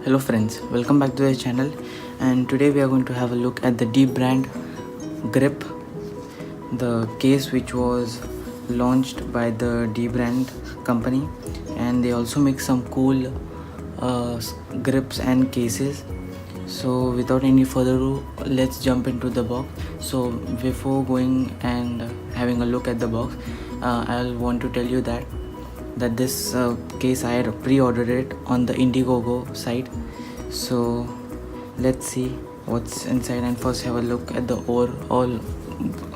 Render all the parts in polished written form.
Hello friends, welcome back to the channel, and today we are going to have a look at the dbrand grip, the case which was launched by the dbrand company, and they also make some cool grips and cases. So without any further ado, let's jump into the box. So before going and having a look at the box, I'll want to tell you that this case I had pre-ordered it on the Indiegogo site. So let's see what's inside, and first have a look at the overall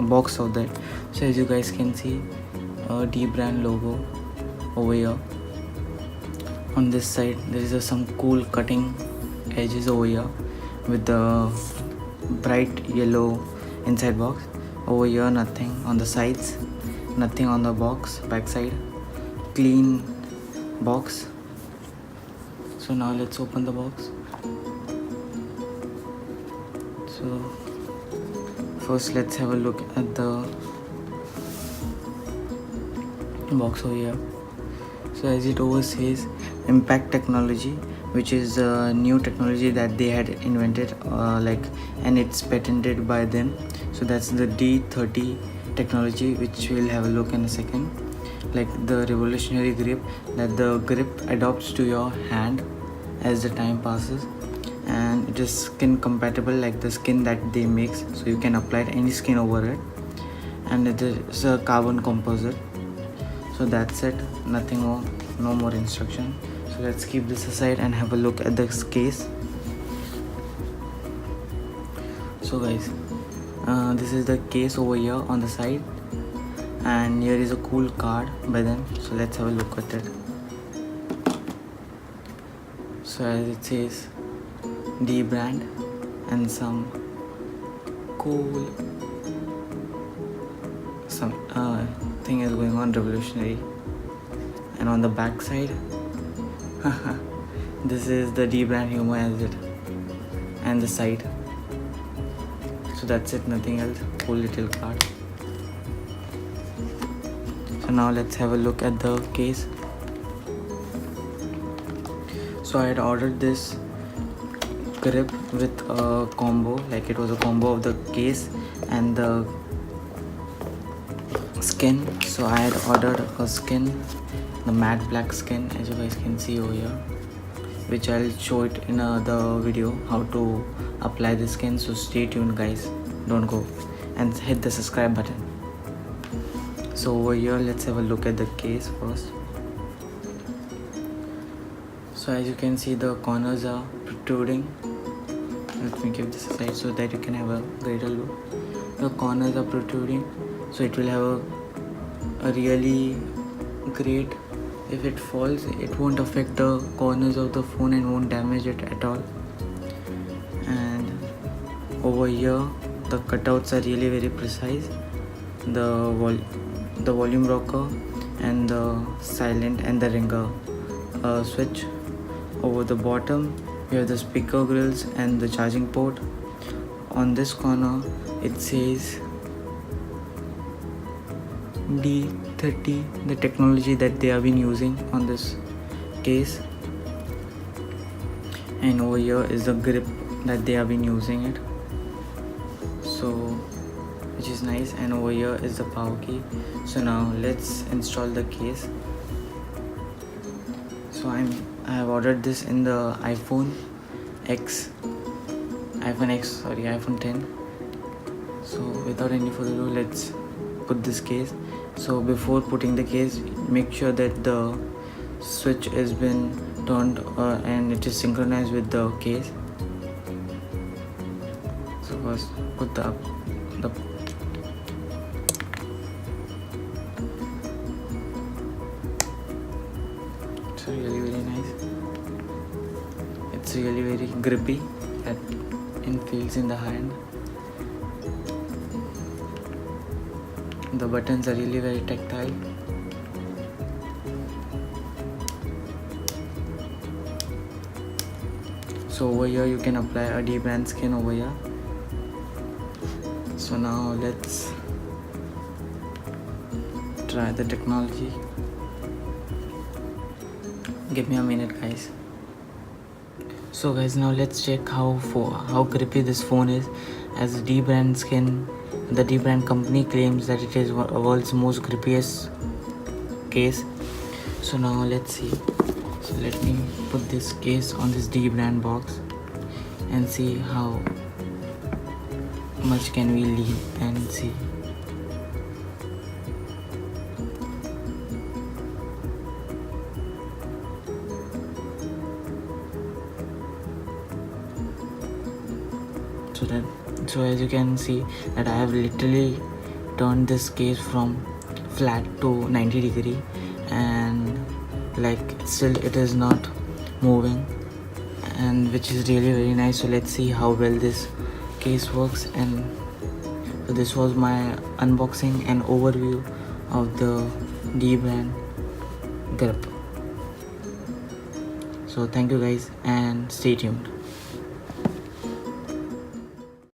box of that. So as you guys can see, a dbrand logo over here. On this side there is some cool cutting edges over here with the bright yellow inside box. Over here nothing on the sides, nothing on the box back side, clean box. So now let's open the box. So first let's have a look at the box over here. So as it over says, impact technology, which is a new technology that they had invented, and it's patented by them. So that's the D30 technology, which we'll have a look in a second. Like the revolutionary grip, that the grip adapts to your hand as the time passes, and it is skin compatible, like the skin that they make, so you can apply any skin over it, and it is a carbon composite. So that's it, nothing more, no more instruction. So let's keep this aside and have a look at this case. So guys, this is the case over here on the side, and here is a cool card by them. So let's have a look at it. So as it says, dbrand, and some cool thing is going on, revolutionary. And on the back side, this is the dbrand humor as it, and the side. So that's it, nothing else. Cool little card. So now let's have a look at the case. So I had ordered this grip with a combo, like it was a combo of the case and the skin. So I had ordered a skin, the matte black skin, as you guys can see over here, which I'll show it in another video how to apply the skin. So stay tuned guys, don't go, and hit the subscribe button. So over here let's have a look at the case first. So as you can see, the corners are protruding. Let me give this aside so that you can have a greater look. The corners are protruding, so it will have a really great, if it falls it won't affect the corners of the phone and won't damage it at all. And over here the cutouts are really very precise. The volume rocker and the silent and the ringer switch. Over the bottom we have the speaker grills and the charging port. On this corner it says D30, the technology that they have been using on this case. And over here is the grip that they have been using it, so which is nice. And over here is the power key. So now let's install the case. So I have ordered this in the iPhone 10. So without any further ado, let's put this case. So before putting the case, make sure that the switch has been turned and it is synchronized with the case. So first put the it's really very nice. It's really very grippy, that it feels in the hand. The buttons are really very tactile. So over here you can apply a dbrand skin over here. So now let's try the technology. Give me a minute guys. So guys, now let's check how grippy this phone is. As the dbrand company claims that it is world's most grippiest case. So now let's see. So let me put this case on this dbrand box and see how much can we leave and see. So as you can see that I have literally turned this case from flat to 90-degree, and like still it is not moving, and which is really very nice. So let's see how well this case works. And so this was my unboxing and overview of the dbrand grip. So thank you guys and stay tuned.